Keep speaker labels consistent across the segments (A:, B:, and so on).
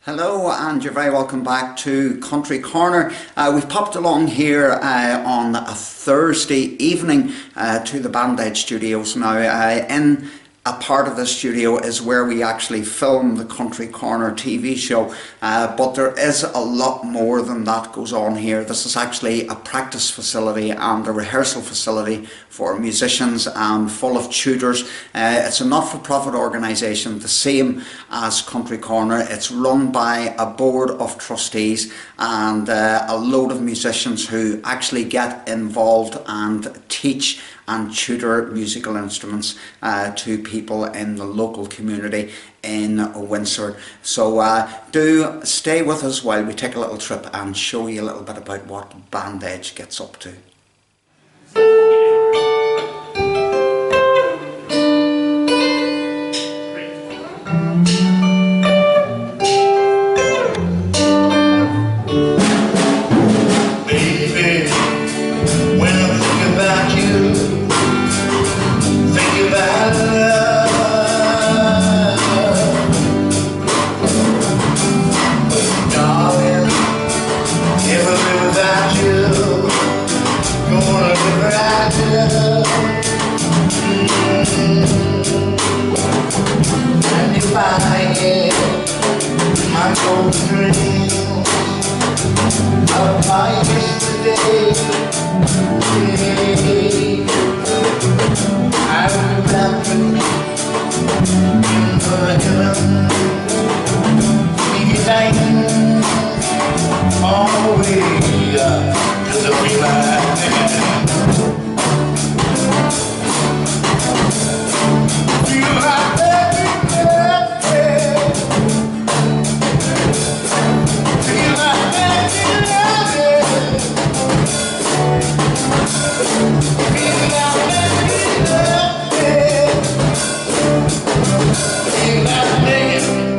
A: Hello and you're very welcome back to Country Corner. We've popped along here on a Thursday evening to the Bandedge studios. Now in a part of the studio is where we actually film the Country Corner TV show, but there is a lot more than that goes on here. This is actually a practice facility and a rehearsal facility for musicians and full of tutors. It's a not-for-profit organisation, the same as Country Corner. It's run by a board of trustees and a load of musicians who actually get involved and teach and tutor musical instruments to people in the local community in Winsford. So do stay with us while we take a little trip and show you a little bit about what Bandedge gets up to.
B: My golden dreams of my yesterday. I remember in the heaven, dancing all the way to the river. Make it.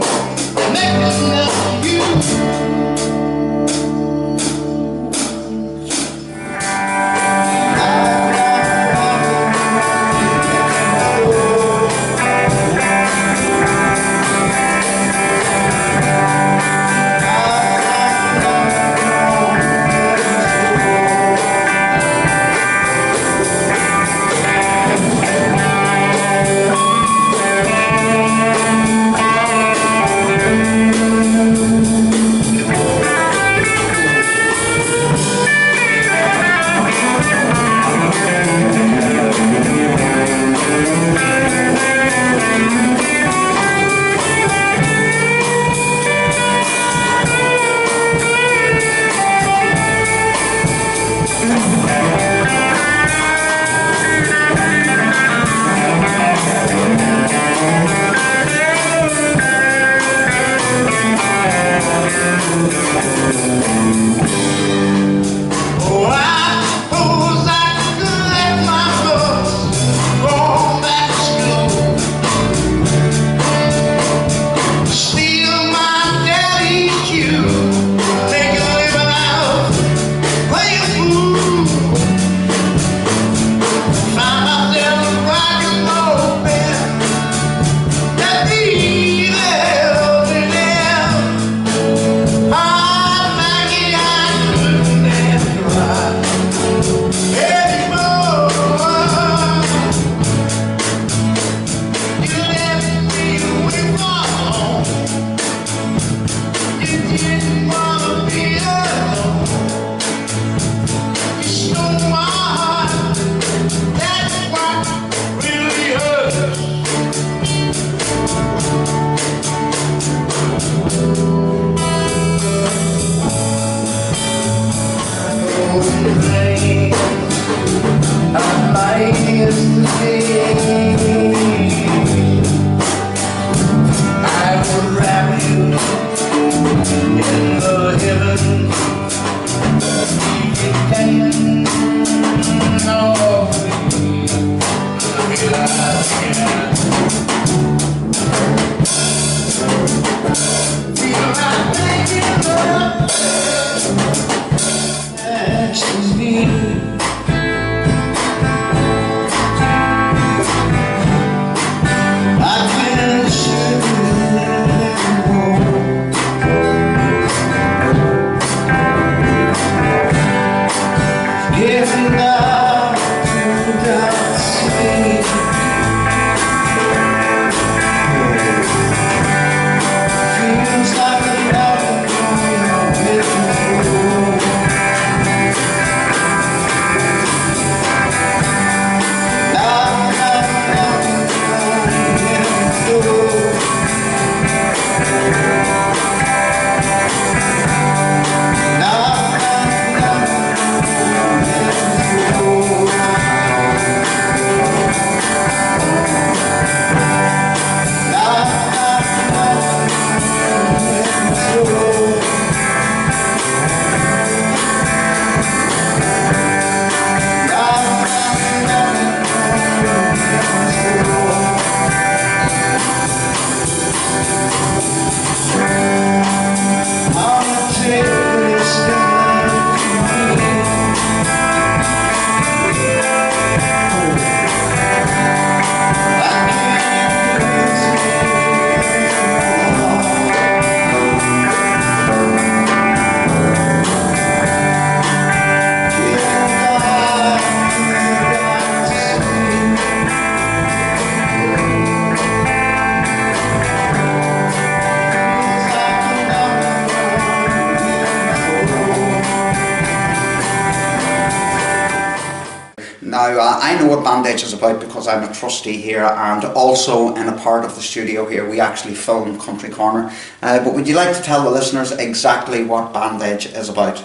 A: Now, I know what Bandedge is about because I'm a trustee here, and also in a part of the studio here we actually film Country Corner. But would you like to tell the listeners exactly what Bandedge is about?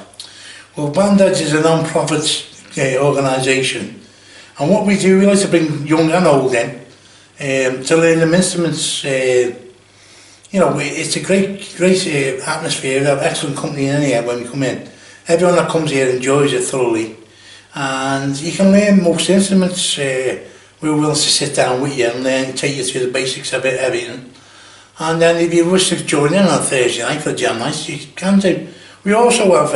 C: Well, Bandedge is a non-profit organisation, and what we do, we like to bring young and old in to learn them instruments. You know, it's a great atmosphere. We have excellent company in here when we come in. Everyone that comes here enjoys it thoroughly, and you can learn most instruments. We're willing to sit down with you and learn, take you through the basics of it, everything. And then if you wish to join in on Thursday night for jam nights, you can do. We also have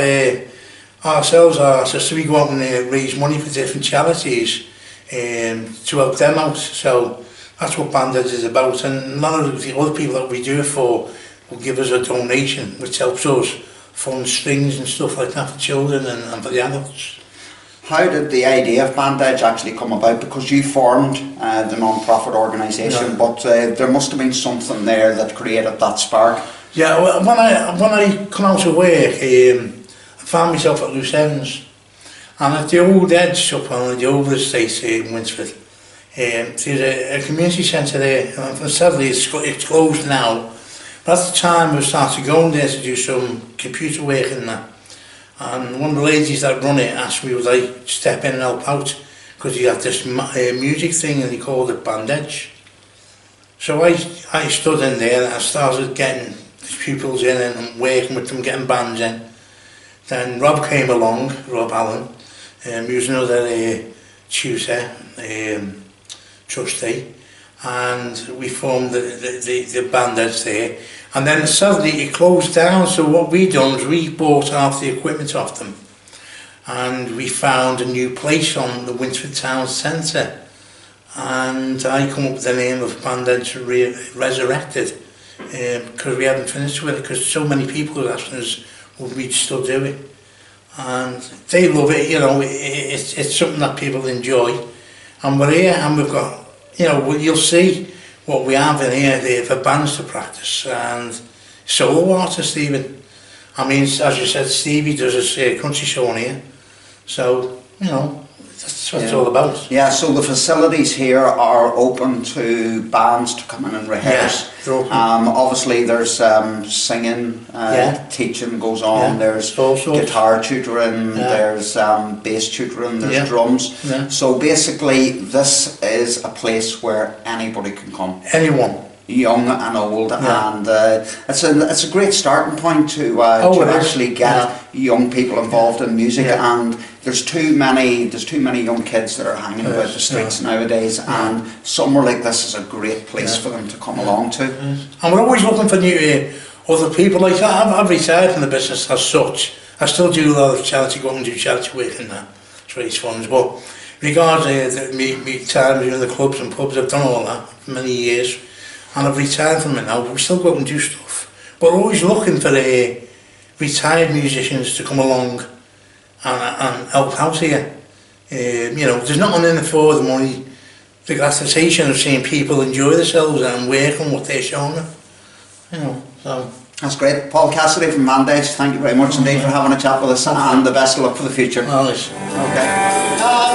C: ourselves, our sister, we go out and raise money for different charities to help them out. So that's what Bandedge is about, and a lot of the other people that we do it for will give us a donation, which helps us fund strings and stuff like that for children and for the adults.
A: How did the idea of Bandedge actually come about? Because you formed the non-profit organisation, but there must have been something there that created that spark.
C: Yeah, well, when I come out of work, I found myself at loose ends, and at the old Edge up on the old estate in Winsford, there's a community centre there, and sadly it's closed now. But at the time we started going there to do some computer work in that, and one of the ladies that run it asked me would I step in and help out, because he had this music thing and he called it Bandedge. So I stood in there and I started getting pupils in and working with them, getting bands in. Then Rob came along, Rob Allen, he was another tutor, trustee, and we formed the Bandedge there. And then suddenly it closed down, so what we done is we bought half the equipment off them, and we found a new place on the Winsford Town Centre, and I come up with the name of Bandedge Resurrected, because we hadn't finished with it, because so many people were asking us would we still do it, and they love it. You know, it's something that people enjoy, and we're here and we've got, you know, you'll see what we have in here for bands to practice, and solo artists even. I mean, as you said, Stevie does a country show in here, so, you know, that's what it's all about.
A: Yeah, so the facilities here are open to bands to come in and rehearse.
C: Yeah,
A: obviously there's singing, teaching goes on, there's guitar tutoring, there's bass tutoring, there's drums.
C: Yeah.
A: So basically this is a place where anybody can come.
C: Anyone.
A: Young and old, and it's a great starting point to actually get young people involved in music. And there's too many young kids that are hanging about the streets nowadays, and somewhere like this is a great place for them to come along to.
C: And we're always looking for new other people. Like I've retired from the business as such. I still do a lot of charity, go and do charity work in that, to raise funds. But regarding me time in the clubs and pubs, I've done all that for many years. And I've retired from it now, but we still go out and do stuff. But we're always looking for retired musicians to come along and help out here. You know, there's nothing in it for the money. The gratification of seeing people enjoy themselves and work on what they're showing them. You know, so.
A: That's great. Paul Cassidy from Bandedge, thank you very much indeed for having a chat with us, and the best of luck for the future.
C: Always.
A: Okay.